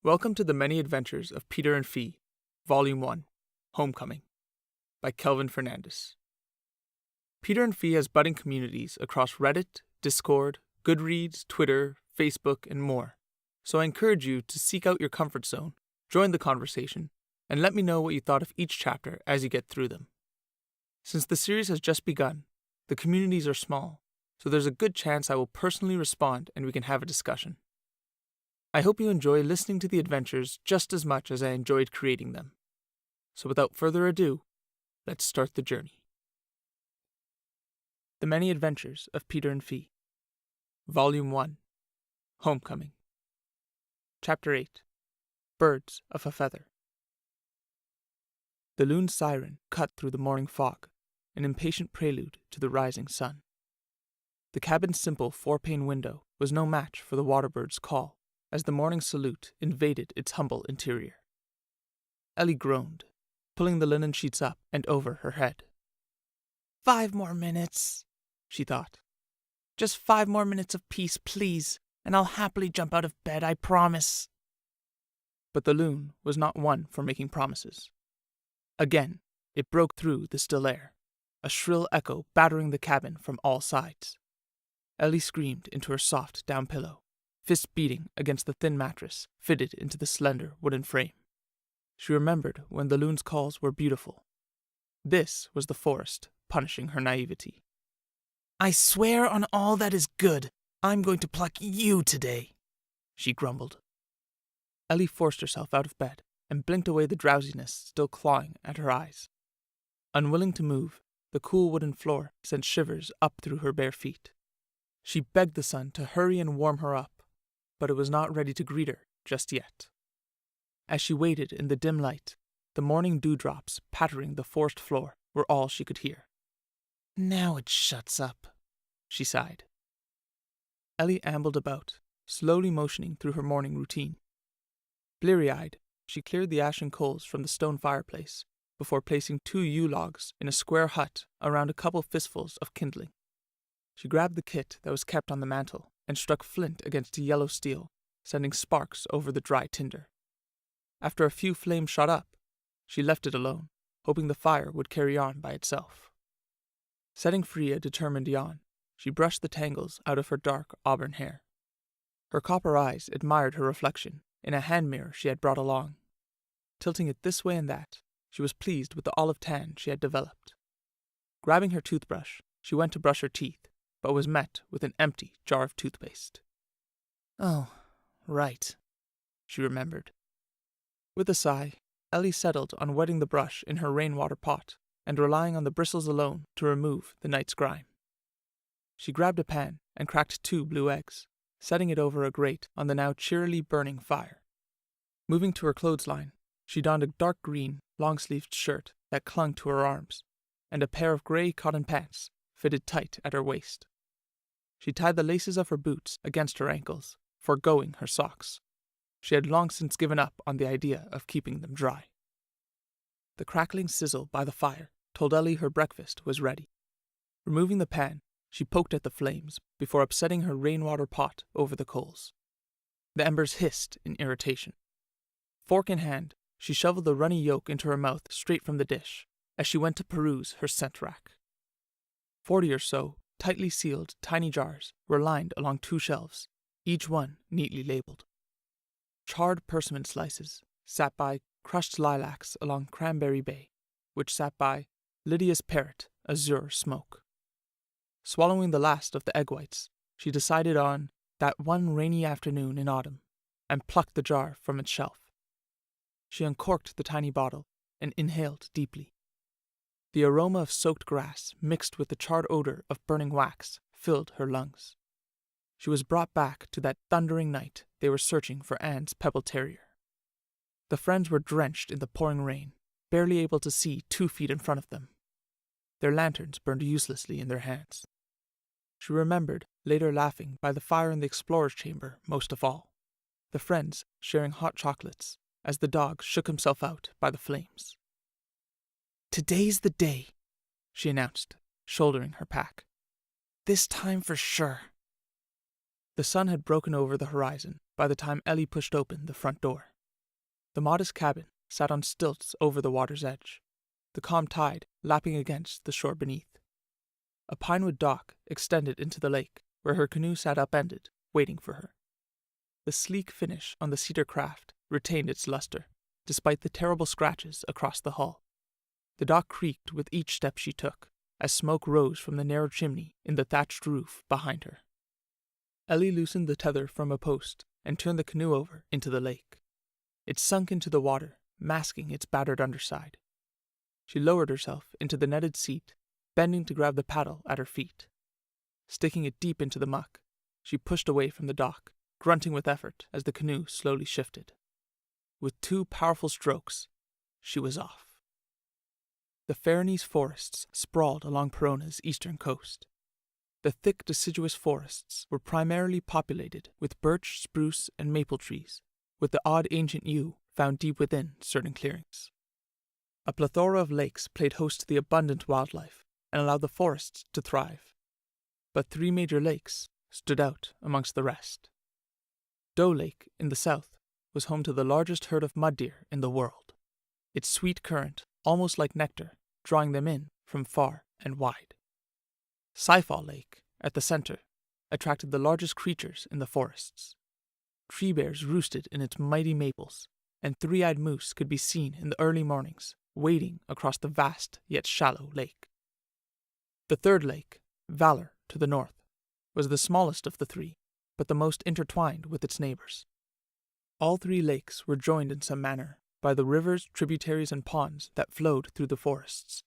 Welcome to the Many Adventures of Peter and Fee, Volume 1, Homecoming, by Kelvin Fernandez. Peter and Fee has budding communities across Reddit, Discord, Goodreads, Twitter, Facebook, and more, so I encourage you to seek out your comfort zone, join the conversation, and let me know what you thought of each chapter as you get through them. Since the series has just begun, the communities are small, so there's a good chance I will personally respond and we can have a discussion. I hope you enjoy listening to the adventures just as much as I enjoyed creating them. So without further ado, let's start the journey. The Many Adventures of Peter and Fee, Volume 1, Homecoming. Chapter 8, Birds of a Feather. The loon's siren cut through the morning fog, an impatient prelude to the rising sun. The cabin's simple four-pane window was no match for the waterbird's call, as the morning salute invaded its humble interior. Ellie groaned, pulling the linen sheets up and over her head. 5 more minutes, she thought. Just 5 more minutes of peace, please, and I'll happily jump out of bed, I promise. But the loon was not one for making promises. Again, it broke through the still air, a shrill echo battering the cabin from all sides. Ellie screamed into her soft down pillow, fists beating against the thin mattress fitted into the slender wooden frame. She remembered when the loon's calls were beautiful. This was the forest punishing her naivety. I swear on all that is good, I'm going to pluck you today, she grumbled. Ellie forced herself out of bed and blinked away the drowsiness still clawing at her eyes. Unwilling to move, the cool wooden floor sent shivers up through her bare feet. She begged the sun to hurry and warm her up, but it was not ready to greet her just yet. As she waited in the dim light, the morning dewdrops pattering the forest floor were all she could hear. Now it shuts up, she sighed. Ellie ambled about, slowly motioning through her morning routine. Bleary-eyed, she cleared the ashen coals from the stone fireplace before placing 2 yew logs in a square hut around a couple fistfuls of kindling. She grabbed the kit that was kept on the mantel and struck flint against yellow steel, sending sparks over the dry tinder. After a few flames shot up, she left it alone, hoping the fire would carry on by itself. Setting free a determined yawn, she brushed the tangles out of her dark auburn hair. Her copper eyes admired her reflection in a hand mirror she had brought along. Tilting it this way and that, she was pleased with the olive tan she had developed. Grabbing her toothbrush, she went to brush her teeth, but was met with an empty jar of toothpaste. Oh, right, she remembered. With a sigh, Ellie settled on wetting the brush in her rainwater pot and relying on the bristles alone to remove the night's grime. She grabbed a pan and cracked 2 blue eggs, setting it over a grate on the now cheerily burning fire. Moving to her clothesline, she donned a dark green, long-sleeved shirt that clung to her arms, and a pair of grey cotton pants fitted tight at her waist. She tied the laces of her boots against her ankles, foregoing her socks. She had long since given up on the idea of keeping them dry. The crackling sizzle by the fire told Ellie her breakfast was ready. Removing the pan, she poked at the flames before upsetting her rainwater pot over the coals. The embers hissed in irritation. Fork in hand, she shoveled the runny yolk into her mouth straight from the dish as she went to peruse her scent rack. 40 or so tightly sealed tiny jars were lined along 2 shelves, each one neatly labeled. Charred persimmon slices sat by crushed lilacs along Cranberry Bay, which sat by Lydia's parrot azure smoke. Swallowing the last of the egg whites, she decided on that one rainy afternoon in autumn and plucked the jar from its shelf. She uncorked the tiny bottle and inhaled deeply. The aroma of soaked grass mixed with the charred odor of burning wax filled her lungs. She was brought back to that thundering night they were searching for Anne's pebble terrier. The friends were drenched in the pouring rain, barely able to see 2 feet in front of them. Their lanterns burned uselessly in their hands. She remembered later laughing by the fire in the explorer's chamber most of all, the friends sharing hot chocolates as the dog shook himself out by the flames. Today's the day, she announced, shouldering her pack. This time for sure. The sun had broken over the horizon by the time Ellie pushed open the front door. The modest cabin sat on stilts over the water's edge, the calm tide lapping against the shore beneath. A pinewood dock extended into the lake, where her canoe sat upended, waiting for her. The sleek finish on the cedar craft retained its luster, despite the terrible scratches across the hull. The dock creaked with each step she took, as smoke rose from the narrow chimney in the thatched roof behind her. Ellie loosened the tether from a post and turned the canoe over into the lake. It sunk into the water, masking its battered underside. She lowered herself into the netted seat, bending to grab the paddle at her feet. Sticking it deep into the muck, she pushed away from the dock, grunting with effort as the canoe slowly shifted. With 2 powerful strokes, she was off. The Faranese forests sprawled along Perona's eastern coast. The thick deciduous forests were primarily populated with birch, spruce, and maple trees, with the odd ancient yew found deep within certain clearings. A plethora of lakes played host to the abundant wildlife and allowed the forests to thrive. But 3 major lakes stood out amongst the rest. Doe Lake in the south was home to the largest herd of mud deer in the world, its sweet current almost like nectar, drawing them in from far and wide. Sifal Lake, at the center, attracted the largest creatures in the forests. Tree bears roosted in its mighty maples, and 3-eyed moose could be seen in the early mornings, wading across the vast yet shallow lake. The third lake, Valor, to the north, was the smallest of the 3, but the most intertwined with its neighbors. All 3 lakes were joined in some manner by the rivers, tributaries, and ponds that flowed through the forests,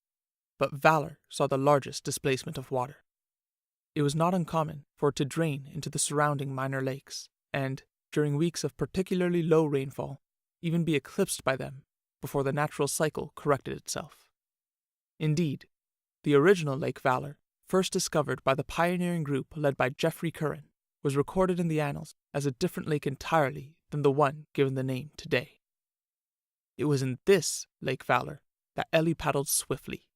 but Valor saw the largest displacement of water. It was not uncommon for it to drain into the surrounding minor lakes, and, during weeks of particularly low rainfall, even be eclipsed by them before the natural cycle corrected itself. Indeed, the original Lake Valor, first discovered by the pioneering group led by Geoffrey Curran, was recorded in the annals as a different lake entirely than the one given the name today. It was in this Lake Valor that Ellie paddled swiftly.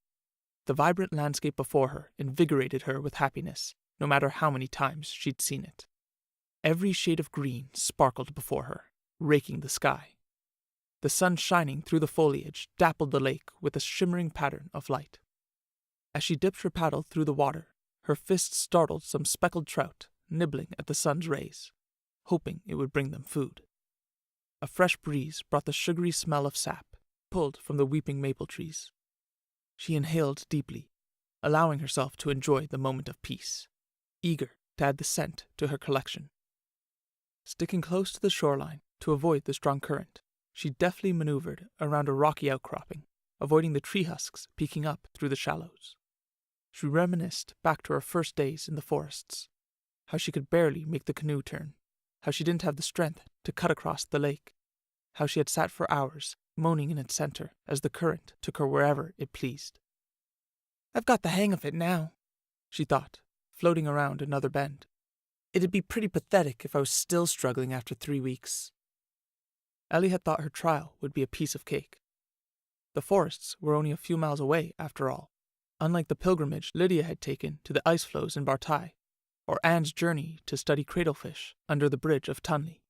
The vibrant landscape before her invigorated her with happiness, no matter how many times she'd seen it. Every shade of green sparkled before her, raking the sky. The sun shining through the foliage dappled the lake with a shimmering pattern of light. As she dipped her paddle through the water, her fists startled some speckled trout nibbling at the sun's rays, hoping it would bring them food. A fresh breeze brought the sugary smell of sap, pulled from the weeping maple trees. She inhaled deeply, allowing herself to enjoy the moment of peace, eager to add the scent to her collection. Sticking close to the shoreline to avoid the strong current, she deftly maneuvered around a rocky outcropping, avoiding the tree husks peeking up through the shallows. She reminisced back to her first days in the forests, how she could barely make the canoe turn, how she didn't have the strength to cut across the lake, how she had sat for hours, moaning in its center as the current took her wherever it pleased. "I've got the hang of it now," she thought, floating around another bend. "It'd be pretty pathetic if I was still struggling after 3 weeks." Ellie had thought her trial would be a piece of cake. The forests were only a few miles away, after all, unlike the pilgrimage Lydia had taken to the ice floes in Bartai, or Anne's journey to study cradlefish under the bridge of Tunley.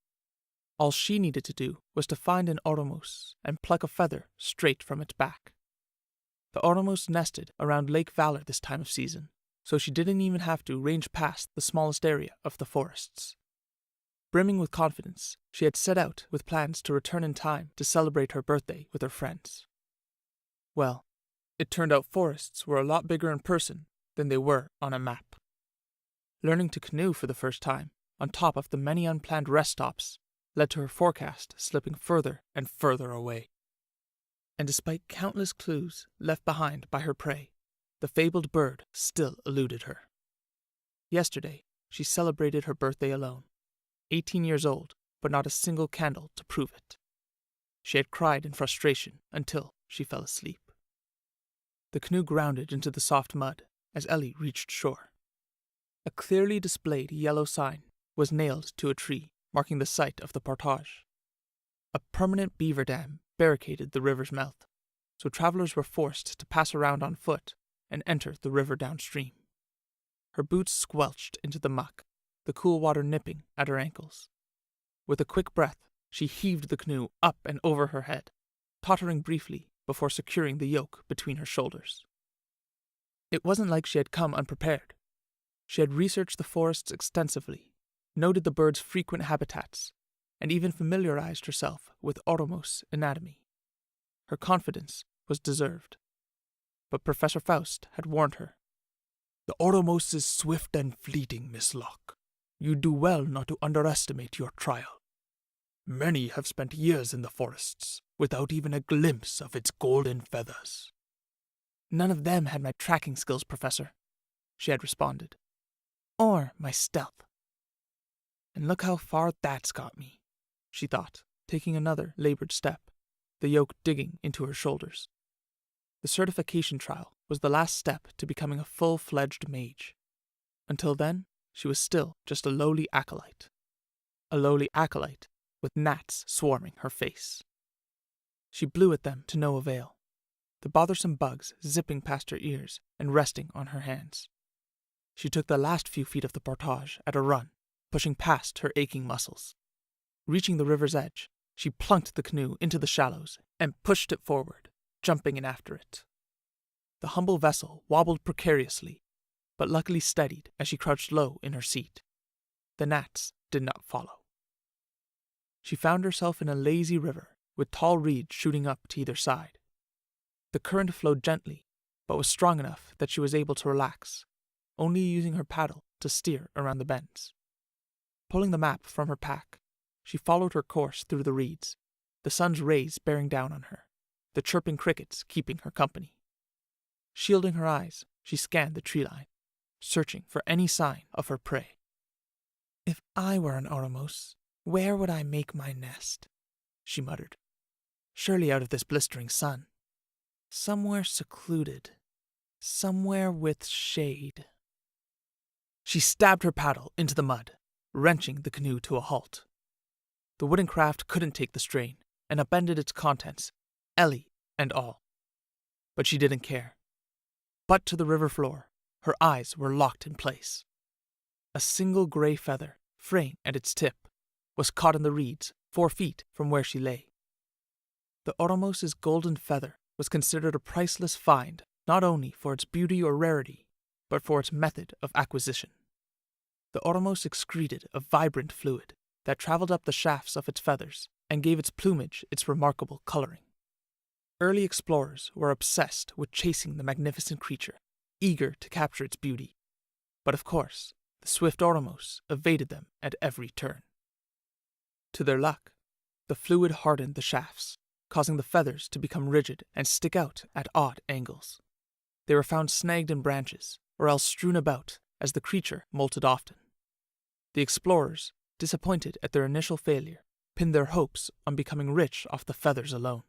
All she needed to do was to find an oromos and pluck a feather straight from its back. The oromos nested around Lake Valor this time of season, so she didn't even have to range past the smallest area of the forests. Brimming with confidence, she had set out with plans to return in time to celebrate her birthday with her friends. Well, it turned out forests were a lot bigger in person than they were on a map. Learning to canoe for the first time, on top of the many unplanned rest stops, led to her forecast slipping further and further away. And despite countless clues left behind by her prey, the fabled bird still eluded her. Yesterday, she celebrated her birthday alone, 18 years old, but not a single candle to prove it. She had cried in frustration until she fell asleep. The canoe grounded into the soft mud as Ellie reached shore. A clearly displayed yellow sign was nailed to a tree, marking the site of the portage. A permanent beaver dam barricaded the river's mouth, so travelers were forced to pass around on foot and enter the river downstream. Her boots squelched into the muck, the cool water nipping at her ankles. With a quick breath, she heaved the canoe up and over her head, tottering briefly before securing the yoke between her shoulders. It wasn't like she had come unprepared. She had researched the forests extensively, noted the birds' frequent habitats, and even familiarized herself with Oromos anatomy. Her confidence was deserved. But Professor Faust had warned her. "The Oromos is swift and fleeting, Miss Locke. You do well not to underestimate your trial. Many have spent years in the forests without even a glimpse of its golden feathers." "None of them had my tracking skills, Professor," she had responded. "Or my stealth. And look how far that's got me," she thought, taking another labored step, the yoke digging into her shoulders. The certification trial was the last step to becoming a full-fledged mage. Until then, she was still just a lowly acolyte. A lowly acolyte with gnats swarming her face. She blew at them to no avail, the bothersome bugs zipping past her ears and resting on her hands. She took the last few feet of the portage at a run, pushing past her aching muscles. Reaching the river's edge, she plunked the canoe into the shallows and pushed it forward, jumping in after it. The humble vessel wobbled precariously, but luckily steadied as she crouched low in her seat. The gnats did not follow. She found herself in a lazy river with tall reeds shooting up to either side. The current flowed gently, but was strong enough that she was able to relax, only using her paddle to steer around the bends. Pulling the map from her pack, she followed her course through the reeds, the sun's rays bearing down on her, the chirping crickets keeping her company. Shielding her eyes, she scanned the tree line, searching for any sign of her prey. "If I were an Oromos, where would I make my nest?" she muttered. "Surely out of this blistering sun. Somewhere secluded. Somewhere with shade." She stabbed her paddle into the mud, wrenching the canoe to a halt. The wooden craft couldn't take the strain and upended its contents, Ellie and all. But she didn't care. Butt to the river floor, her eyes were locked in place. A single gray feather, fraying at its tip, was caught in the reeds 4 feet from where she lay. The Oromos's golden feather was considered a priceless find not only for its beauty or rarity, but for its method of acquisition. The Oromos excreted a vibrant fluid that traveled up the shafts of its feathers and gave its plumage its remarkable coloring. Early explorers were obsessed with chasing the magnificent creature, eager to capture its beauty. But of course, the swift Oromos evaded them at every turn. To their luck, the fluid hardened the shafts, causing the feathers to become rigid and stick out at odd angles. They were found snagged in branches, or else strewn about as the creature molted often. The explorers, disappointed at their initial failure, pinned their hopes on becoming rich off the feathers alone.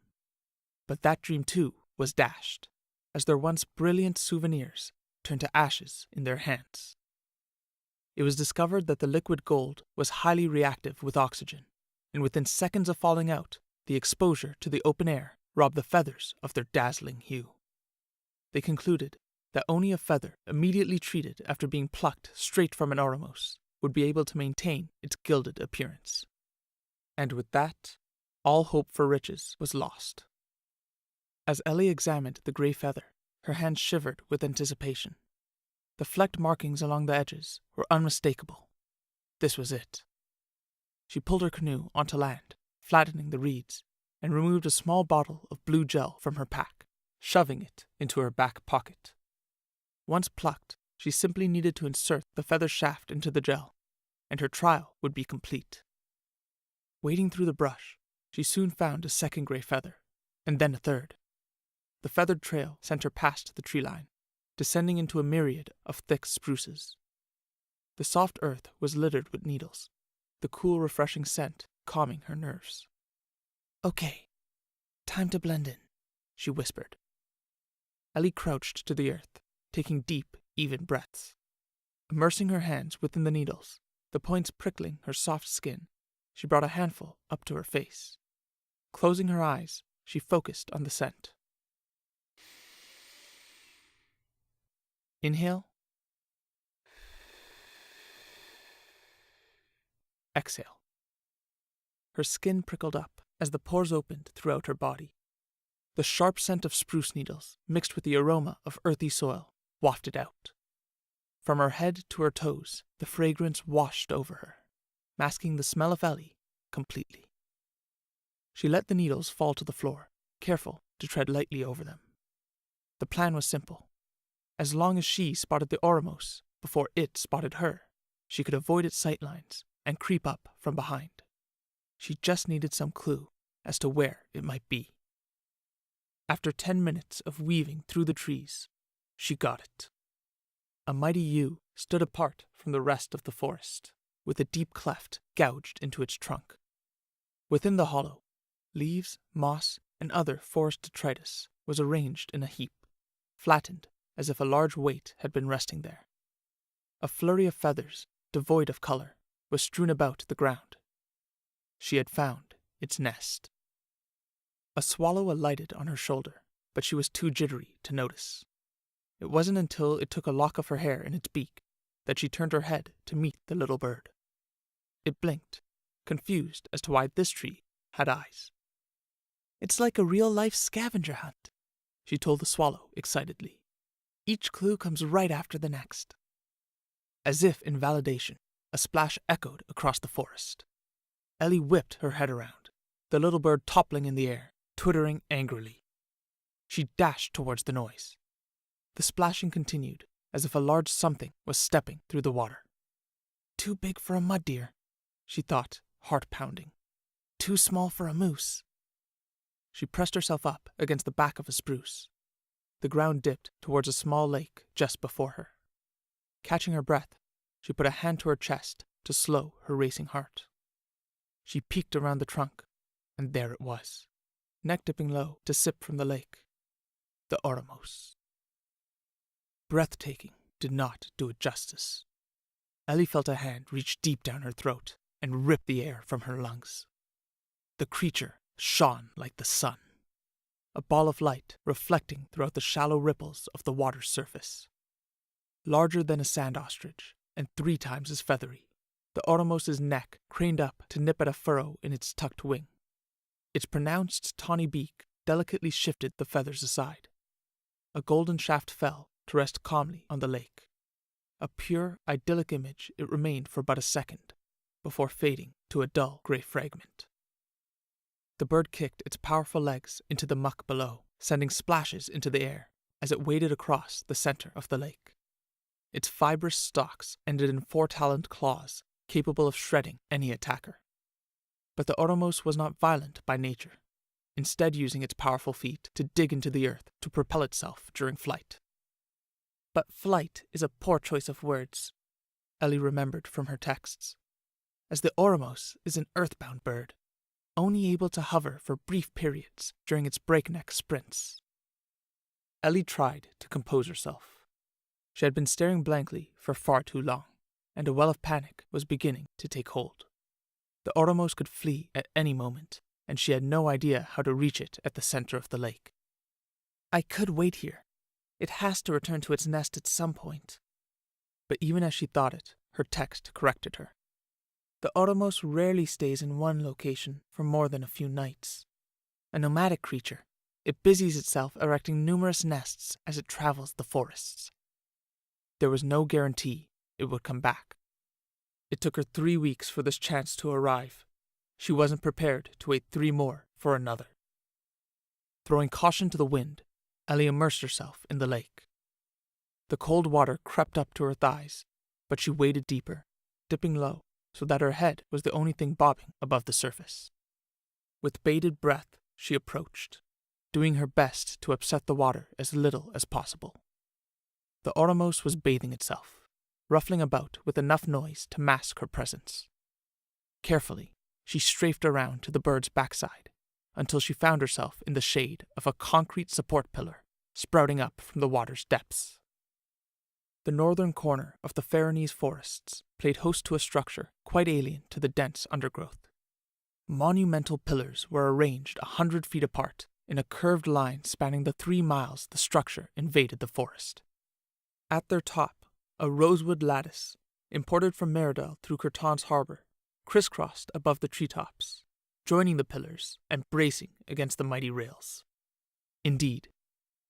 But that dream too was dashed, as their once brilliant souvenirs turned to ashes in their hands. It was discovered that the liquid gold was highly reactive with oxygen, and within seconds of falling out, the exposure to the open air robbed the feathers of their dazzling hue. They concluded that only a feather immediately treated after being plucked straight from an Oromos would be able to maintain its gilded appearance. And with that, all hope for riches was lost. As Ellie examined the grey feather, her hands shivered with anticipation. The flecked markings along the edges were unmistakable. This was it. She pulled her canoe onto land, flattening the reeds, and removed a small bottle of blue gel from her pack, shoving it into her back pocket. Once plucked, she simply needed to insert the feather shaft into the gel, and her trial would be complete. Wading through the brush, she soon found a second grey feather, and then a third. The feathered trail sent her past the tree line, descending into a myriad of thick spruces. The soft earth was littered with needles, the cool, refreshing scent calming her nerves. "Okay, time to blend in," she whispered. Ellie crouched to the earth, taking deep, even breaths. Immersing her hands within the needles, the points prickling her soft skin, she brought a handful up to her face. Closing her eyes, she focused on the scent. Inhale. Exhale. Her skin prickled up as the pores opened throughout her body. The sharp scent of spruce needles, mixed with the aroma of earthy soil, wafted out. From her head to her toes, the fragrance washed over her, masking the smell of Ellie completely. She let the needles fall to the floor, careful to tread lightly over them. The plan was simple. As long as she spotted the Oramos before it spotted her, she could avoid its sightlines and creep up from behind. She just needed some clue as to where it might be. After 10 minutes of weaving through the trees, she got it. A mighty yew stood apart from the rest of the forest, with a deep cleft gouged into its trunk. Within the hollow, leaves, moss, and other forest detritus was arranged in a heap, flattened as if a large weight had been resting there. A flurry of feathers, devoid of color, was strewn about the ground. She had found its nest. A swallow alighted on her shoulder, but she was too jittery to notice. It wasn't until it took a lock of her hair in its beak that she turned her head to meet the little bird. It blinked, confused as to why this tree had eyes. "It's like a real-life scavenger hunt," she told the swallow excitedly. "Each clue comes right after the next." As if in validation, a splash echoed across the forest. Ellie whipped her head around, the little bird toppling in the air, twittering angrily. She dashed towards the noise. The splashing continued, as if a large something was stepping through the water. "Too big for a mud deer," she thought, heart pounding. "Too small for a moose." She pressed herself up against the back of a spruce. The ground dipped towards a small lake just before her. Catching her breath, she put a hand to her chest to slow her racing heart. She peeked around the trunk, and there it was, neck dipping low to sip from the lake. The Oramos. Breathtaking did not do it justice. Ellie felt a hand reach deep down her throat and rip the air from her lungs. The creature shone like the sun, a ball of light reflecting throughout the shallow ripples of the water's surface. Larger than a sand ostrich and 3 times as feathery, the Oramos' neck craned up to nip at a furrow in its tucked wing. Its pronounced tawny beak delicately shifted the feathers aside. A golden shaft fell to rest calmly on the lake. A pure, idyllic image it remained for but a second, before fading to a dull grey fragment. The bird kicked its powerful legs into the muck below, sending splashes into the air as it waded across the center of the lake. Its fibrous stalks ended in 4-taloned claws, capable of shredding any attacker. But the Oramos was not violent by nature, instead using its powerful feet to dig into the earth to propel itself during flight. But flight is a poor choice of words, Ellie remembered from her texts, as the Oramos is an earthbound bird, only able to hover for brief periods during its breakneck sprints. Ellie tried to compose herself. She had been staring blankly for far too long, and a well of panic was beginning to take hold. The Oramos could flee at any moment, and she had no idea how to reach it at the center of the lake. "I could wait here. It has to return to its nest at some point." But even as she thought it, her text corrected her. The Oramos rarely stays in one location for more than a few nights. A nomadic creature, it busies itself erecting numerous nests as it travels the forests. There was no guarantee it would come back. It took her 3 weeks for this chance to arrive. She wasn't prepared to wait 3 more for another. Throwing caution to the wind, Ellie immersed herself in the lake. The cold water crept up to her thighs, but she waded deeper, dipping low so that her head was the only thing bobbing above the surface. With bated breath, she approached, doing her best to upset the water as little as possible. The Oramos was bathing itself, ruffling about with enough noise to mask her presence. Carefully, she strafed around to the bird's backside until she found herself in the shade of a concrete support pillar sprouting up from the water's depths. The northern corner of the Faranese forests played host to a structure quite alien to the dense undergrowth. Monumental pillars were arranged 100 feet apart in a curved line spanning the 3 miles the structure invaded the forest. At their top, a rosewood lattice, imported from Meridel through Kirtan's harbor, crisscrossed above the treetops, joining the pillars and bracing against the mighty rails. Indeed,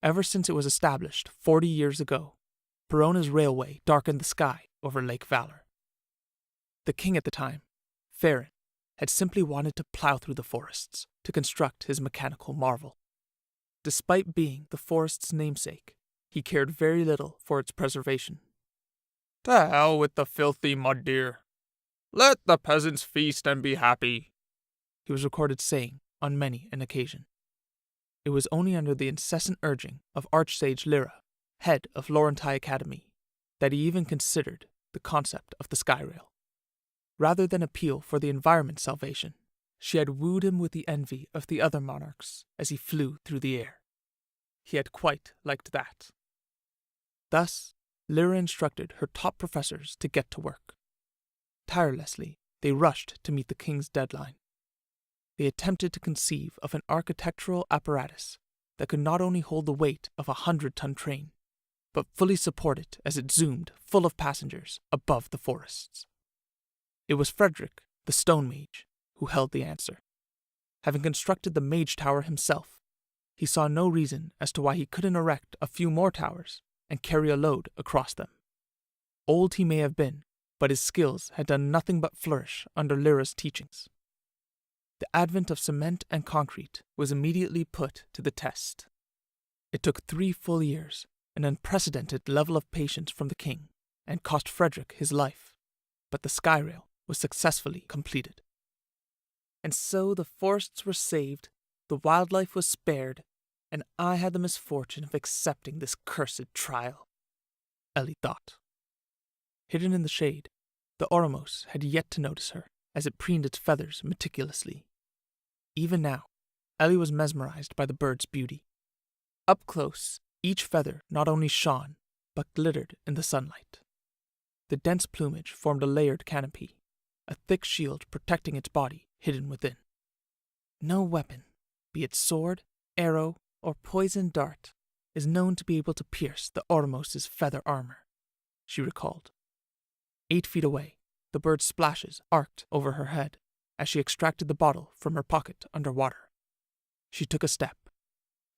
ever since it was established 40 years ago, Perona's railway darkened the sky over Lake Valor. The king at the time, Farron, had simply wanted to plow through the forests to construct his mechanical marvel. Despite being the forest's namesake, he cared very little for its preservation. "To hell with the filthy mud deer. Let the peasants feast and be happy," he was recorded saying on many an occasion. It was only under the incessant urging of Archsage Lyra, head of Laurenti Academy, that he even considered the concept of the skyrail. Rather than appeal for the environment's salvation, she had wooed him with the envy of the other monarchs as he flew through the air. He had quite liked that. Thus, Lyra instructed her top professors to get to work. Tirelessly, they rushed to meet the king's deadline. They attempted to conceive of an architectural apparatus that could not only hold the weight of a 100-ton train, but fully support it as it zoomed full of passengers above the forests. It was Frederick, the stone mage, who held the answer. Having constructed the mage tower himself, he saw no reason as to why he couldn't erect a few more towers and carry a load across them. Old he may have been, but his skills had done nothing but flourish under Lyra's teachings. The advent of cement and concrete was immediately put to the test. It took 3 full years, an unprecedented level of patience from the king, and cost Frederick his life, but the skyrail was successfully completed. And so the forests were saved, the wildlife was spared, and I had the misfortune of accepting this cursed trial, Ellie thought. Hidden in the shade, the Oromos had yet to notice her, as it preened its feathers meticulously. Even now, Ellie was mesmerized by the bird's beauty. Up close, each feather not only shone, but glittered in the sunlight. The dense plumage formed a layered canopy, a thick shield protecting its body hidden within. No weapon, be it sword, arrow, or poisoned dart, is known to be able to pierce the Oromos' feather armor, she recalled. 8 feet away, the bird's splashes arced over her head as she extracted the bottle from her pocket under water. She took a step.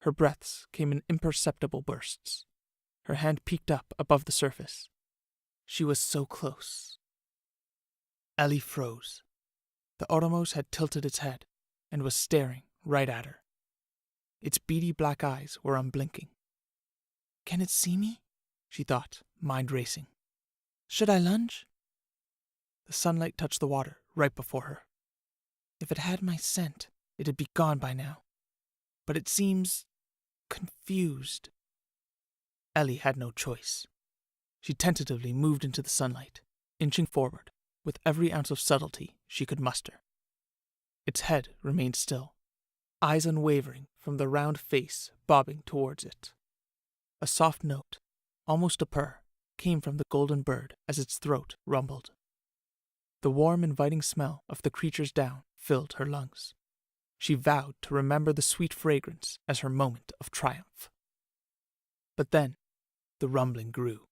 Her breaths came in imperceptible bursts. Her hand peeked up above the surface. She was so close. Ellie froze. The Oromos had tilted its head and was staring right at her. Its beady black eyes were unblinking. "Can it see me?" she thought, mind racing. "Should I lunge?" The sunlight touched the water right before her. If it had my scent, it'd be gone by now. But it seems confused. Ellie had no choice. She tentatively moved into the sunlight, inching forward with every ounce of subtlety she could muster. Its head remained still, eyes unwavering from the round face bobbing towards it. A soft note, almost a purr, came from the golden bird as its throat rumbled. The warm, inviting smell of the creature's down filled her lungs. She vowed to remember the sweet fragrance as her moment of triumph. But then, the rumbling grew.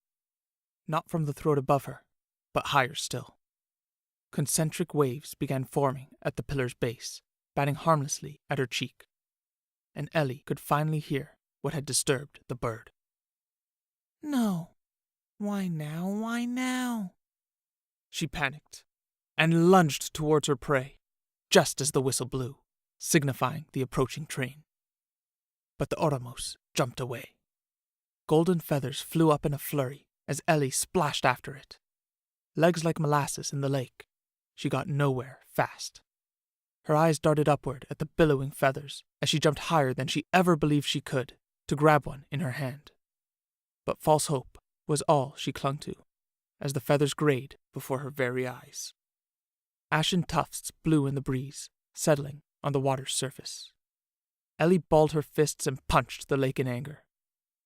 Not from the throat above her, but higher still. Concentric waves began forming at the pillar's base, batting harmlessly at her cheek. And Ellie could finally hear what had disturbed the bird. "No. Why now? Why now?" She panicked and lunged towards her prey, just as the whistle blew, signifying the approaching train. But the Oromos jumped away. Golden feathers flew up in a flurry as Ellie splashed after it. Legs like molasses in the lake, she got nowhere fast. Her eyes darted upward at the billowing feathers as she jumped higher than she ever believed she could to grab one in her hand. But false hope was all she clung to, as the feathers grayed before her very eyes. Ashen tufts blew in the breeze, settling on the water's surface. Ellie balled her fists and punched the lake in anger,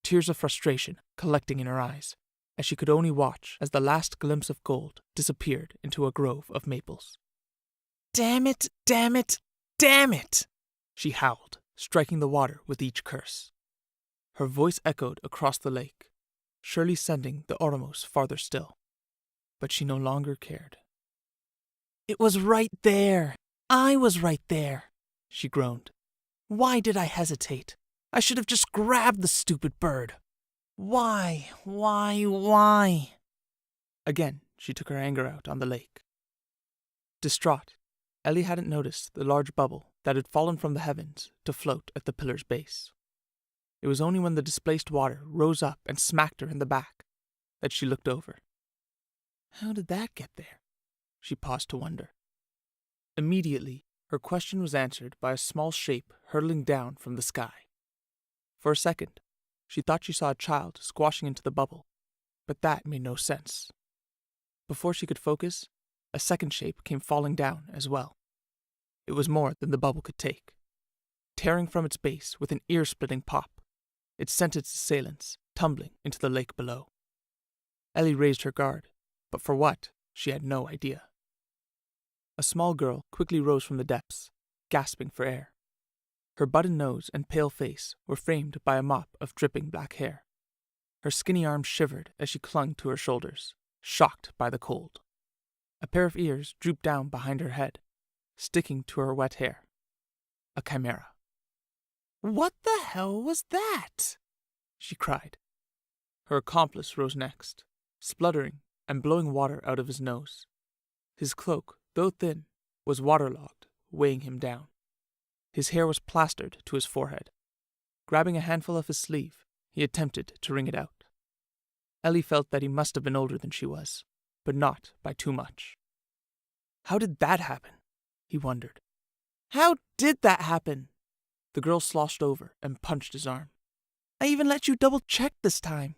tears of frustration collecting in her eyes, as she could only watch as the last glimpse of gold disappeared into a grove of maples. "Damn it! Damn it! Damn it!" she howled, striking the water with each curse. Her voice echoed across the lake, surely sending the Oromos farther still. But she no longer cared. "It was right there. I was right there, she groaned. Why did I hesitate? I should have just grabbed the stupid bird. Why? Again, she took her anger out on the lake. Distraught, Ellie hadn't noticed the large bubble that had fallen from the heavens to float at the pillar's base. It was only when the displaced water rose up and smacked her in the back that she looked over. How did that get there? She paused to wonder. Immediately, her question was answered by a small shape hurtling down from the sky. For a second, she thought she saw a child squashing into the bubble, but that made no sense. Before she could focus, a second shape came falling down as well. It was more than the bubble could take. Tearing from its base with an ear-splitting pop, it sent its assailants tumbling into the lake below. Ellie raised her guard, but for what, she had no idea. A small girl quickly rose from the depths, gasping for air. Her button nose and pale face were framed by a mop of dripping black hair. Her skinny arms shivered as she clung to her shoulders, shocked by the cold. A pair of ears drooped down behind her head, sticking to her wet hair. A chimera. What the hell was that? She cried. Her accomplice rose next, spluttering and blowing water out of his nose. His cloak, though thin, was waterlogged, weighing him down. His hair was plastered to his forehead. Grabbing a handful of his sleeve, he attempted to wring it out. Ellie felt that he must have been older than she was, but not by too much. How did that happen? He wondered. How did that happen? The girl sloshed over and punched his arm. I even let you double-check this time.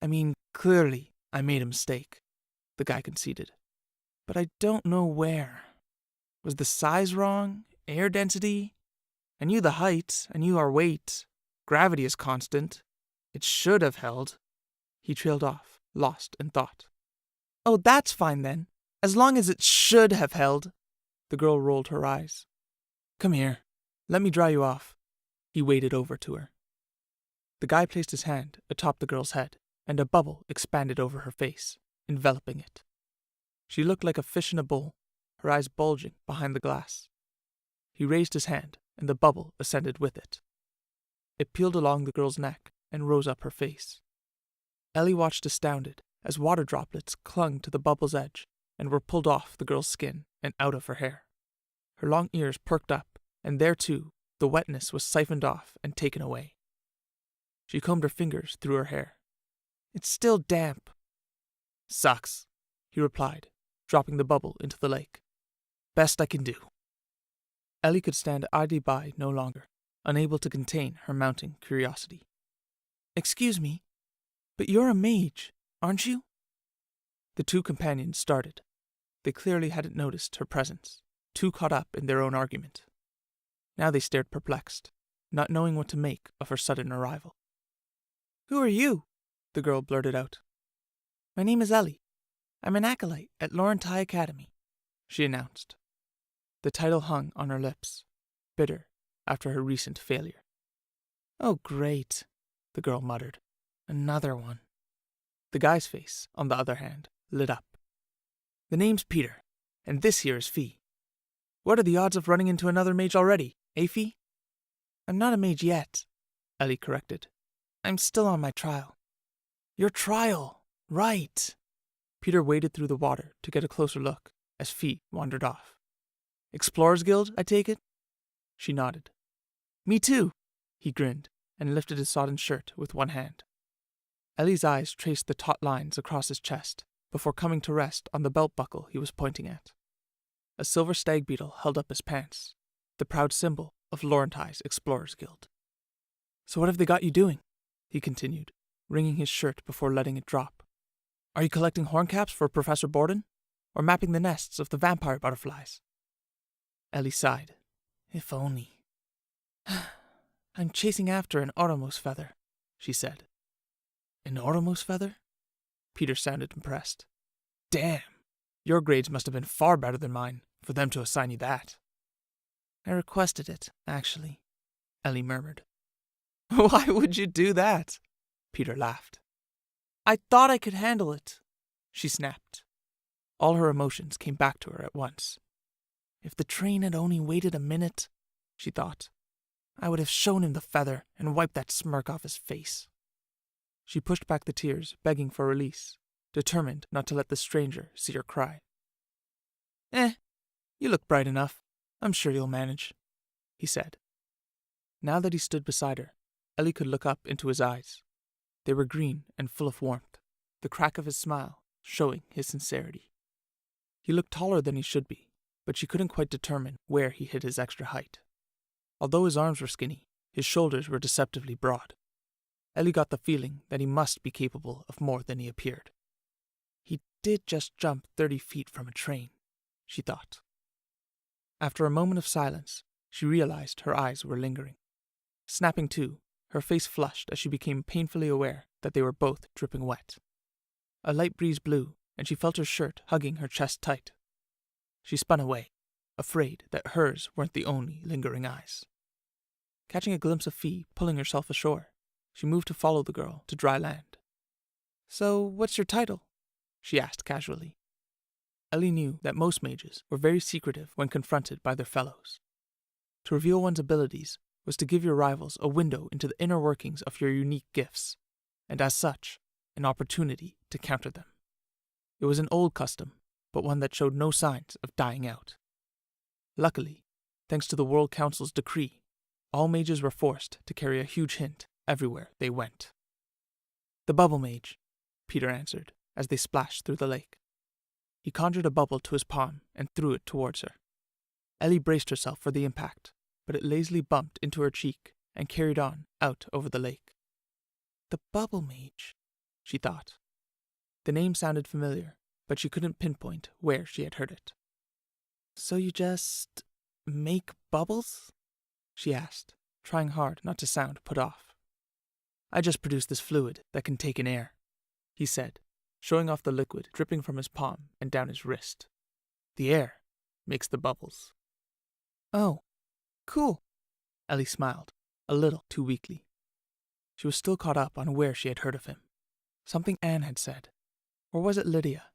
I mean, clearly I made a mistake, the guy conceded. But I don't know where. Was the size wrong? Air density? I knew the height. I knew our weight. Gravity is constant. It should have held. He trailed off, lost in thought. Oh, that's fine then. As long as it should have held. The girl rolled her eyes. Come here. Let me dry you off. He waded over to her. The guy placed his hand atop the girl's head, and a bubble expanded over her face, enveloping it. She looked like a fish in a bowl, her eyes bulging behind the glass. He raised his hand, and the bubble ascended with it. It peeled along the girl's neck and rose up her face. Ellie watched astounded as water droplets clung to the bubble's edge and were pulled off the girl's skin and out of her hair. Her long ears perked up, and there too, the wetness was siphoned off and taken away. She combed her fingers through her hair. It's still damp. Sucks, he replied, dropping the bubble into the lake. Best I can do. Ellie could stand idly by no longer, unable to contain her mounting curiosity. Excuse me, but you're a mage, aren't you? The two companions started. They clearly hadn't noticed her presence, too caught up in their own argument. Now they stared perplexed, not knowing what to make of her sudden arrival. Who are you? The girl blurted out. My name is Ellie. I'm an acolyte at Laurentai Academy, she announced. The title hung on her lips, bitter after her recent failure. Oh, great, the girl muttered. Another one. The guy's face, on the other hand, lit up. The name's Peter, and this here is Fee. What are the odds of running into another mage already, eh, Fee? I'm not a mage yet, Ellie corrected. I'm still on my trial. Your trial, right. Peter waded through the water to get a closer look as Fee wandered off. Explorers Guild, I take it? She nodded. Me too, he grinned and lifted his sodden shirt with one hand. Ellie's eyes traced the taut lines across his chest before coming to rest on the belt buckle he was pointing at. A silver stag beetle held up his pants, the proud symbol of Laurentai's Explorers Guild. So what have they got you doing? He continued, wringing his shirt before letting it drop. Are you collecting horncaps for Professor Borden? Or mapping the nests of the vampire butterflies? Ellie sighed. If only. I'm chasing after an outermost feather, she said. An outermost feather? Peter sounded impressed. Damn, your grades must have been far better than mine for them to assign you that. I requested it, actually, Ellie murmured. Why would you do that? Peter laughed. I thought I could handle it, she snapped. All her emotions came back to her at once. If the train had only waited a minute, she thought, I would have shown him the feather and wiped that smirk off his face. She pushed back the tears, begging for release, determined not to let the stranger see her cry. You look bright enough. I'm sure you'll manage, he said. Now that he stood beside her, Ellie could look up into his eyes. They were green and full of warmth, the crack of his smile showing his sincerity. He looked taller than he should be, but she couldn't quite determine where he hid his extra height. Although his arms were skinny, his shoulders were deceptively broad. Ellie got the feeling that he must be capable of more than he appeared. He did just jump 30 feet from a train, she thought. After a moment of silence, she realized her eyes were lingering. Snapping to, her face flushed as she became painfully aware that they were both dripping wet. A light breeze blew, and she felt her shirt hugging her chest tight. She spun away, afraid that hers weren't the only lingering eyes. Catching a glimpse of Fee pulling herself ashore, she moved to follow the girl to dry land. "So, what's your title?" she asked casually. Ellie knew that most mages were very secretive when confronted by their fellows. To reveal one's abilities was to give your rivals a window into the inner workings of your unique gifts, and as such, an opportunity to counter them. It was an old custom, but one that showed no signs of dying out. Luckily, thanks to the World Council's decree, all mages were forced to carry a huge hint everywhere they went. "The bubble mage," Peter answered as they splashed through the lake. He conjured a bubble to his palm and threw it towards her. Ellie braced herself for the impact, but it lazily bumped into her cheek and carried on out over the lake. The bubble mage, she thought. The name sounded familiar, but she couldn't pinpoint where she had heard it. "So you just make bubbles?" she asked, trying hard not to sound put off. "I just produce this fluid that can take in air," he said, showing off the liquid dripping from his palm and down his wrist. "The air makes the bubbles." "Oh, cool," Ellie smiled, a little too weakly. She was still caught up on where she had heard of him. Something Anne had said. Or was it Lydia?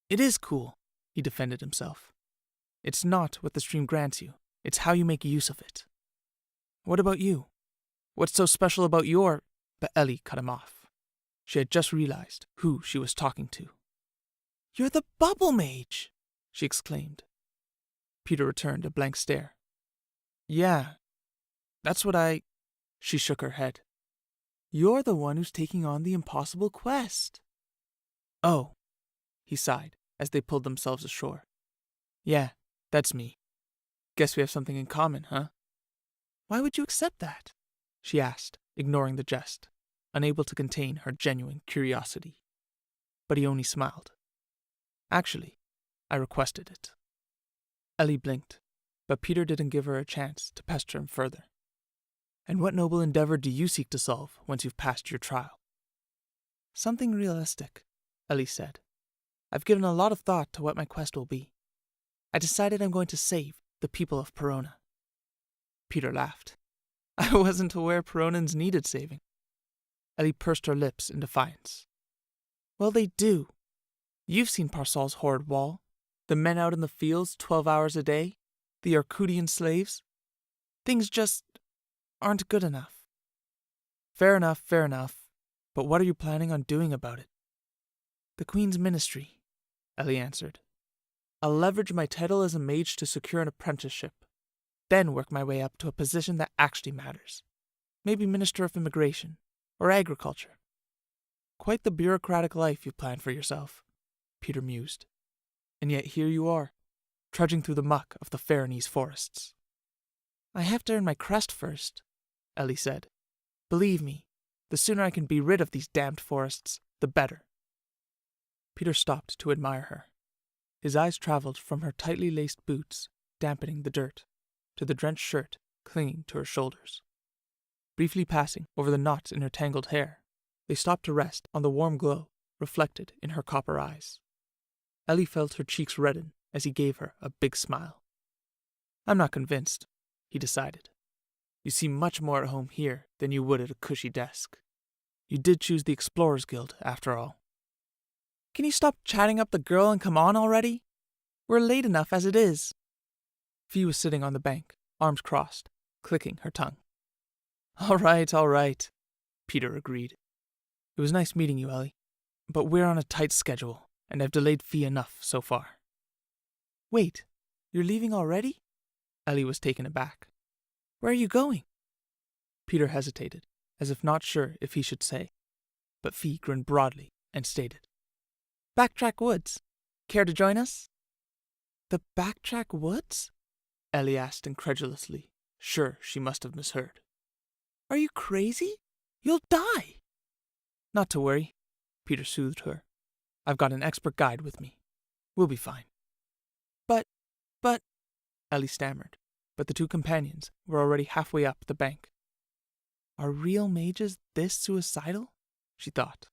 "It is cool," he defended himself. "It's not what the stream grants you, it's how you make use of it." "What about you? What's so special about your—" But Ellie cut him off. She had just realized who she was talking to. "You're the bubble mage!" she exclaimed. Peter returned a blank stare. "Yeah, that's what I—" She shook her head. "You're the one who's taking on the impossible quest." "Oh," he sighed as they pulled themselves ashore. "Yeah, that's me. Guess we have something in common, huh?" "Why would you accept that?" she asked, ignoring the jest, unable to contain her genuine curiosity. But he only smiled. "Actually, I requested it." Ellie blinked, but Peter didn't give her a chance to pester him further. "And what noble endeavor do you seek to solve once you've passed your trial?" "Something realistic," Ellie said. "I've given a lot of thought to what my quest will be. I decided I'm going to save the people of Perona." Peter laughed. "I wasn't aware Peronans needed saving." Ellie pursed her lips in defiance. "Well, they do. You've seen Parsal's horrid wall, the men out in the fields 12 hours a day, the Arcudian slaves. Things just aren't good enough." Fair enough. But what are you planning on doing about it?" "The Queen's ministry," Ellie answered. "I'll leverage my title as a mage to secure an apprenticeship, then work my way up to a position that actually matters. Maybe Minister of Immigration, or Agriculture." "Quite the bureaucratic life you've planned for yourself," Peter mused. "And yet here you are, trudging through the muck of the Faranese forests." "I have to earn my crest first," Ellie said. "Believe me, the sooner I can be rid of these damned forests, the better." Peter stopped to admire her. His eyes traveled from her tightly laced boots, dampening the dirt, to the drenched shirt clinging to her shoulders. Briefly passing over the knots in her tangled hair, they stopped to rest on the warm glow reflected in her copper eyes. Ellie felt her cheeks redden as he gave her a big smile. "I'm not convinced," he decided. "You seem much more at home here than you would at a cushy desk. You did choose the Explorers Guild, after all." "Can you stop chatting up the girl and come on already? We're late enough as it is." Fee was sitting on the bank, arms crossed, clicking her tongue. All right, Peter agreed. It was nice meeting you, Ellie, but we're on a tight schedule, and I've delayed Fee enough so far. Wait, you're leaving already? Ellie was taken aback. Where are you going? Peter hesitated, as if not sure if he should say, but Fee grinned broadly and stated, Backtrack Woods. Care to join us? The Backtrack Woods? Ellie asked incredulously, sure she must have misheard. Are you crazy? You'll die. Not to worry, Peter soothed her. I've got an expert guide with me. We'll be fine. But, Ellie stammered, but the two companions were already halfway up the bank. Are real mages this suicidal? She thought.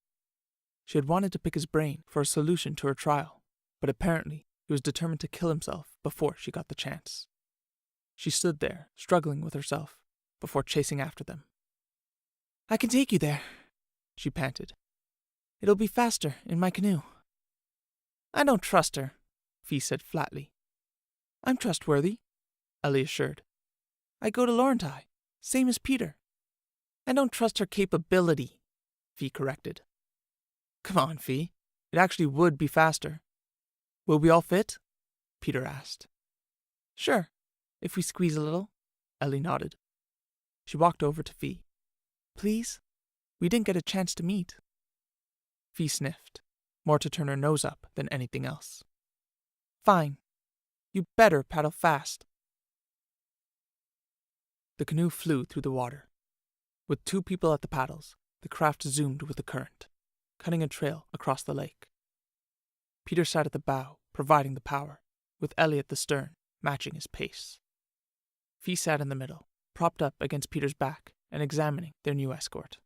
She had wanted to pick his brain for a solution to her trial, but apparently he was determined to kill himself before she got the chance. She stood there, struggling with herself, before chasing after them. I can take you there, she panted. It'll be faster in my canoe. I don't trust her, Fee said flatly. I'm trustworthy, Ellie assured. I go to Laurentai, same as Peter. I don't trust her capability, Fee corrected. Come on, Fee. It actually would be faster. Will we all fit? Peter asked. Sure, if we squeeze a little, Ellie nodded. She walked over to Fee. Please? We didn't get a chance to meet. Fee sniffed, more to turn her nose up than anything else. Fine. You better paddle fast. The canoe flew through the water. With two people at the paddles, the craft zoomed with the current, cutting a trail across the lake. Peter sat at the bow, providing the power, with Ellie at the stern, matching his pace. Fee sat in the middle, propped up against Peter's back and examining their new escort.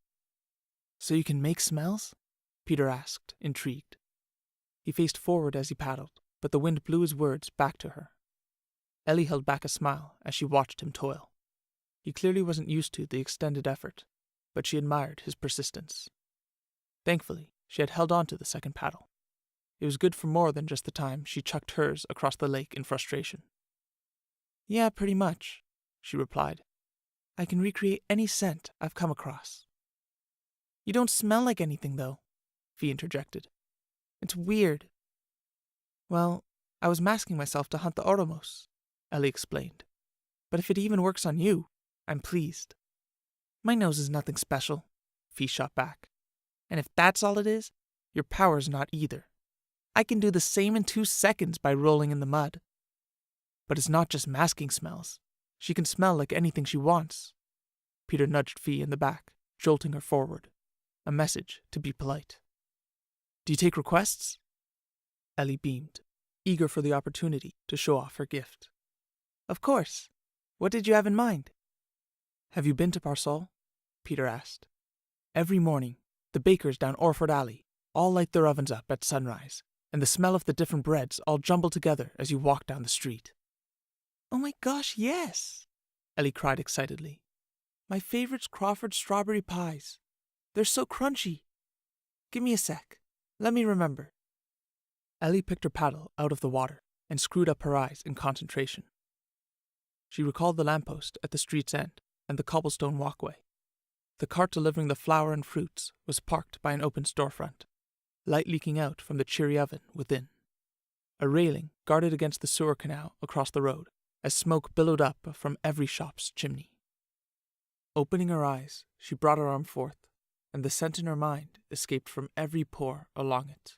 So you can make smells? Peter asked, intrigued. He faced forward as he paddled, but the wind blew his words back to her. Ellie held back a smile as she watched him toil. He clearly wasn't used to the extended effort, but she admired his persistence. Thankfully, she had held on to the second paddle. It was good for more than just the time she chucked hers across the lake in frustration. Yeah, pretty much, she replied. I can recreate any scent I've come across. You don't smell like anything, though, Fee interjected. It's weird. Well, I was masking myself to hunt the Oromos, Ellie explained. But if it even works on you, I'm pleased. My nose is nothing special, Fee shot back. And if that's all it is, your power's not either. I can do the same in 2 seconds by rolling in the mud. But it's not just masking smells. She can smell like anything she wants. Peter nudged Fee in the back, jolting her forward. A message to be polite. Do you take requests? Ellie beamed, eager for the opportunity to show off her gift. Of course. What did you have in mind? Have you been to Parsol? Peter asked. Every morning, the bakers down Orford Alley all light their ovens up at sunrise, and the smell of the different breads all jumble together as you walk down the street. Oh my gosh, yes! Ellie cried excitedly. My favorite's Crawford's strawberry pies. They're so crunchy. Give me a sec. Let me remember. Ellie picked her paddle out of the water and screwed up her eyes in concentration. She recalled the lamppost at the street's end and the cobblestone walkway. The cart delivering the flour and fruits was parked by an open storefront, light leaking out from the cheery oven within. A railing guarded against the sewer canal across the road as smoke billowed up from every shop's chimney. Opening her eyes, she brought her arm forth, and the scent in her mind escaped from every pore along it.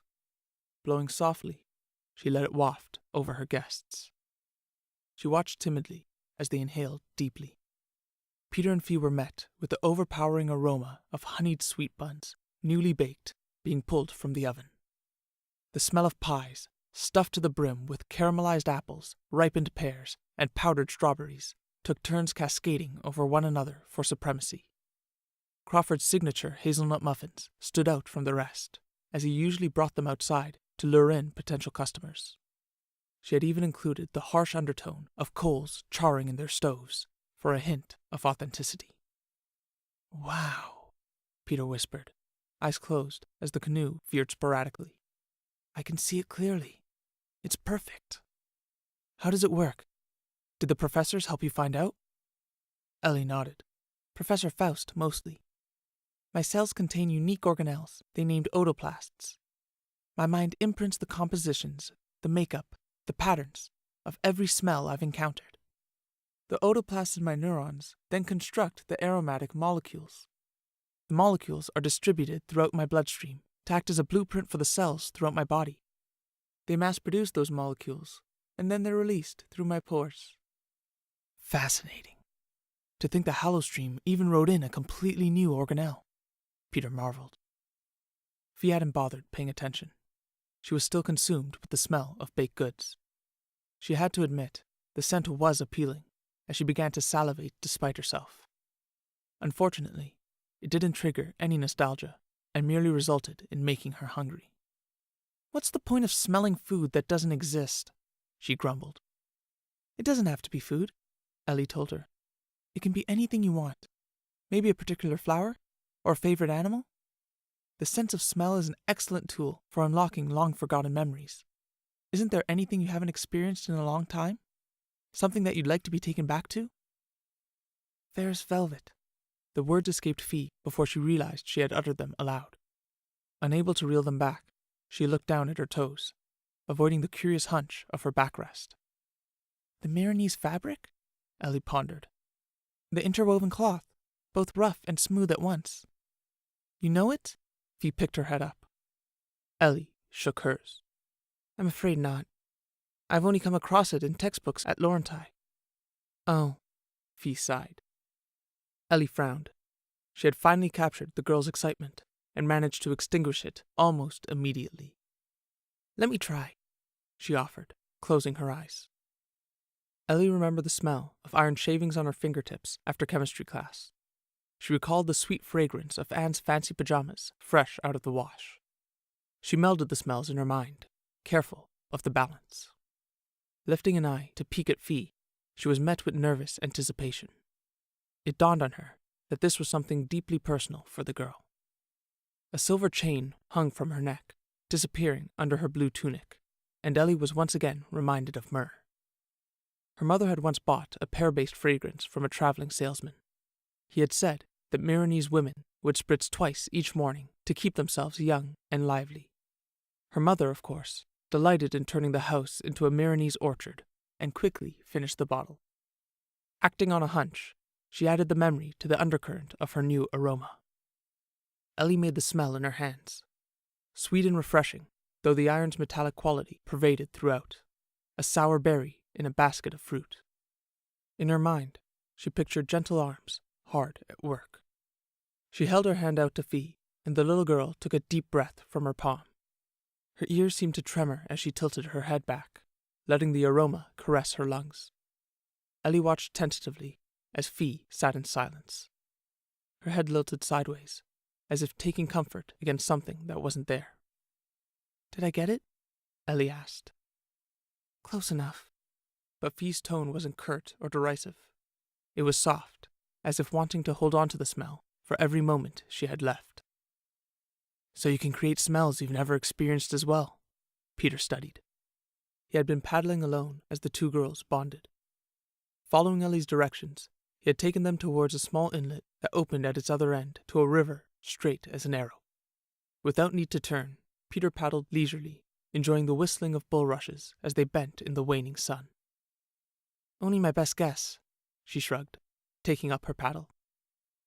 Blowing softly, she let it waft over her guests. She watched timidly as they inhaled deeply. Peter and Fee were met with the overpowering aroma of honeyed sweet buns, newly baked, being pulled from the oven. The smell of pies, stuffed to the brim with caramelized apples, ripened pears, and powdered strawberries, took turns cascading over one another for supremacy. Crawford's signature hazelnut muffins stood out from the rest, as he usually brought them outside to lure in potential customers. She had even included the harsh undertone of coals charring in their stoves for a hint of authenticity. Wow, Peter whispered, eyes closed as the canoe veered sporadically. I can see it clearly. It's perfect. How does it work? Did the professors help you find out? Ellie nodded. Professor Faust, mostly. My cells contain unique organelles they named otoplasts. My mind imprints the compositions, the makeup, the patterns of every smell I've encountered. The otoplasts in my neurons then construct the aromatic molecules. The molecules are distributed throughout my bloodstream to act as a blueprint for the cells throughout my body. They mass-produce those molecules, and then they're released through my pores. Fascinating. To think the Hallostream even wrote in a completely new organelle. Peter marveled. Fee hadn't bothered paying attention. She was still consumed with the smell of baked goods. She had to admit, the scent was appealing, as she began to salivate despite herself. Unfortunately, it didn't trigger any nostalgia, and merely resulted in making her hungry. What's the point of smelling food that doesn't exist? She grumbled. It doesn't have to be food, Ellie told her. It can be anything you want. Maybe a particular flower? Or a favorite animal? The sense of smell is an excellent tool for unlocking long-forgotten memories. Isn't there anything you haven't experienced in a long time? Something that you'd like to be taken back to? Fair as velvet. The words escaped Fee before she realized she had uttered them aloud. Unable to reel them back, she looked down at her toes, avoiding the curious hunch of her backrest. The Milanese fabric? Ellie pondered. The interwoven cloth, both rough and smooth at once. You know it? Fee picked her head up. Ellie shook hers. I'm afraid not. I've only come across it in textbooks at Laurenti. Oh, Fee sighed. Ellie frowned. She had finally captured the girl's excitement and managed to extinguish it almost immediately. Let me try, she offered, closing her eyes. Ellie remembered the smell of iron shavings on her fingertips after chemistry class. She recalled the sweet fragrance of Anne's fancy pajamas fresh out of the wash. She melded the smells in her mind, careful of the balance. Lifting an eye to peek at Fee, she was met with nervous anticipation. It dawned on her that this was something deeply personal for the girl. A silver chain hung from her neck, disappearing under her blue tunic, and Ellie was once again reminded of myrrh. Her mother had once bought a pear-based fragrance from a traveling salesman. He had said that Milanese women would spritz twice each morning to keep themselves young and lively. Her mother, of course, delighted in turning the house into a Milanese orchard and quickly finished the bottle. Acting on a hunch, she added the memory to the undercurrent of her new aroma. Ellie made the smell in her hands. Sweet and refreshing, though the iron's metallic quality pervaded throughout. A sour berry in a basket of fruit. In her mind, she pictured gentle arms, hard at work. She held her hand out to Fee, and the little girl took a deep breath from her palm. Her ears seemed to tremor as she tilted her head back, letting the aroma caress her lungs. Ellie watched tentatively as Fee sat in silence. Her head lilted sideways, as if taking comfort against something that wasn't there. Did I get it? Ellie asked. Close enough. But Fee's tone wasn't curt or derisive. It was soft, as if wanting to hold on to the smell for every moment she had left. So you can create smells you've never experienced as well, Peter studied. He had been paddling alone as the two girls bonded. Following Ellie's directions, he had taken them towards a small inlet that opened at its other end to a river straight as an arrow. Without need to turn, Peter paddled leisurely, enjoying the whistling of bulrushes as they bent in the waning sun. Only my best guess, she shrugged, taking up her paddle.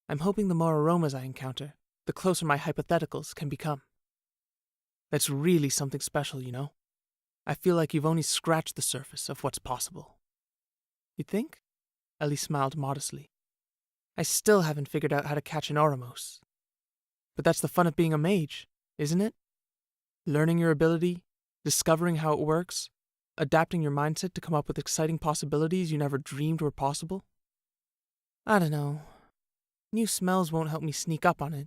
I'm hoping the more aromas I encounter, the closer my hypotheticals can become. That's really something special, you know. I feel like you've only scratched the surface of what's possible. You think? Ellie smiled modestly. I still haven't figured out how to catch an Oramos. But that's the fun of being a mage, isn't it? Learning your ability, discovering how it works, adapting your mindset to come up with exciting possibilities you never dreamed were possible. I don't know. New smells won't help me sneak up on it.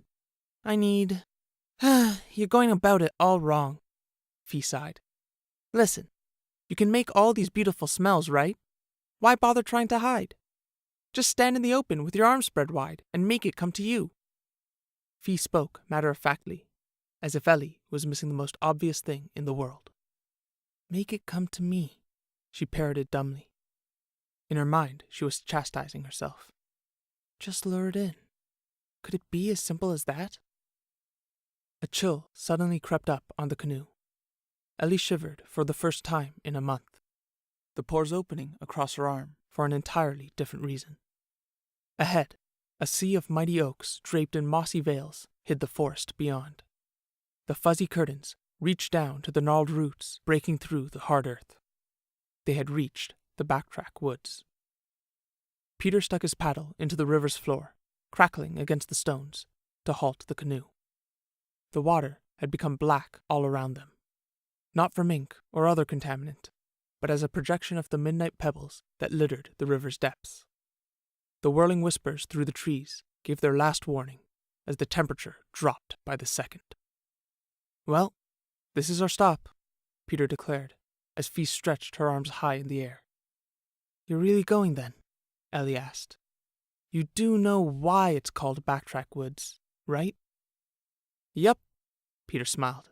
I need... You're going about it all wrong, Fee sighed. Listen, you can make all these beautiful smells, right? Why bother trying to hide? Just stand in the open with your arms spread wide and make it come to you. Fee spoke matter-of-factly, as if Ellie was missing the most obvious thing in the world. Make it come to me, she parroted dumbly. In her mind, she was chastising herself. Just lure it in. Could it be as simple as that? A chill suddenly crept up on the canoe. Ellie shivered for the first time in a month, the pores opening across her arm for an entirely different reason. Ahead, a sea of mighty oaks draped in mossy veils hid the forest beyond. The fuzzy curtains reached down to the gnarled roots breaking through the hard earth. They had reached the backtrack woods. Peter stuck his paddle into the river's floor, crackling against the stones, to halt the canoe. The water had become black all around them, not from ink or other contaminant, but as a projection of the midnight pebbles that littered the river's depths. The whirling whispers through the trees gave their last warning as the temperature dropped by the second. Well, this is our stop, Peter declared, as Fee stretched her arms high in the air. You're really going then? Ellie asked. You do know why it's called Backtrack Woods, right? Yep, Peter smiled.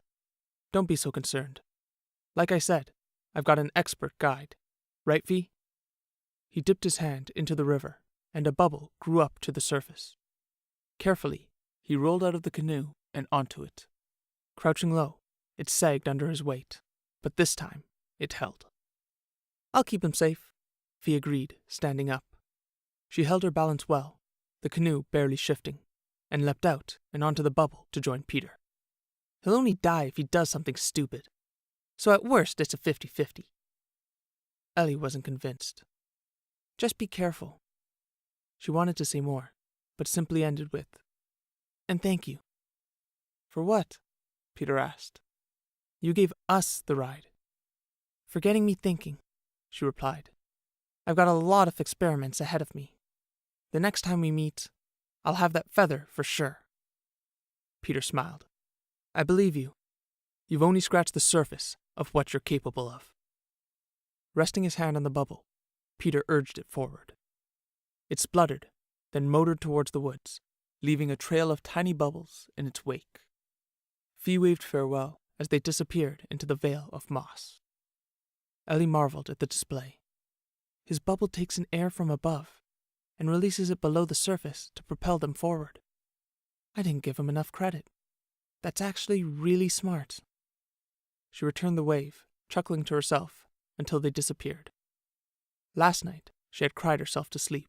Don't be so concerned. Like I said, I've got an expert guide. Right, Fee? He dipped his hand into the river, and a bubble grew up to the surface. Carefully, he rolled out of the canoe and onto it. Crouching low, it sagged under his weight, but this time it held. I'll keep him safe, Fee agreed, standing up. She held her balance well, the canoe barely shifting, and leapt out and onto the bubble to join Peter. He'll only die if he does something stupid, so at worst it's a 50-50. Ellie wasn't convinced. Just be careful. She wanted to say more, but simply ended with, and thank you. For what? Peter asked. You gave us the ride. For getting me thinking, she replied. I've got a lot of experiments ahead of me. The next time we meet, I'll have that feather for sure. Peter smiled. I believe you. You've only scratched the surface of what you're capable of. Resting his hand on the bubble, Peter urged it forward. It spluttered, then motored towards the woods, leaving a trail of tiny bubbles in its wake. Fee waved farewell as they disappeared into the veil of moss. Ellie marveled at the display. His bubble takes in air from above and releases it below the surface to propel them forward. I didn't give him enough credit. That's actually really smart. She returned the wave, chuckling to herself, until they disappeared. Last night, she had cried herself to sleep,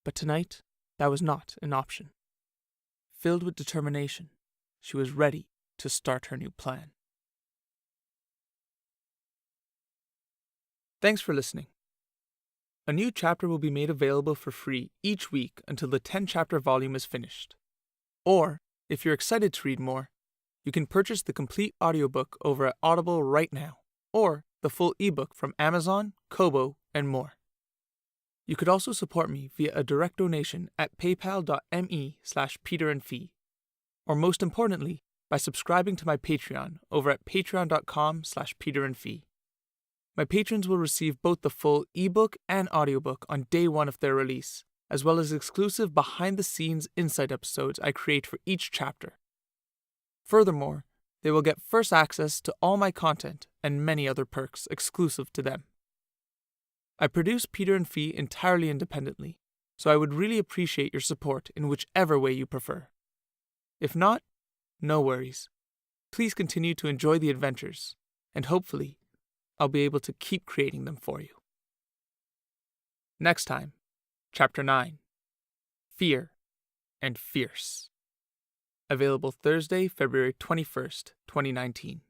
but tonight, that was not an option. Filled with determination, she was ready to start her new plan. Thanks for listening. A new chapter will be made available for free each week until the 10-chapter volume is finished. Or, if you're excited to read more, you can purchase the complete audiobook over at Audible right now, or the full ebook from Amazon, Kobo, and more. You could also support me via a direct donation at paypal.me/peterandfee, or most importantly, by subscribing to my Patreon over at patreon.com/peterandfee. My patrons will receive both the full ebook and audiobook on day one of their release, as well as exclusive behind-the-scenes insight episodes I create for each chapter. Furthermore, they will get first access to all my content and many other perks exclusive to them. I produce Peter and Fee entirely independently, so I would really appreciate your support in whichever way you prefer. If not, no worries. Please continue to enjoy the adventures, and hopefully, I'll be able to keep creating them for you. Next time, Chapter 9, Fear and Fierce. Available Thursday, February 21st, 2019.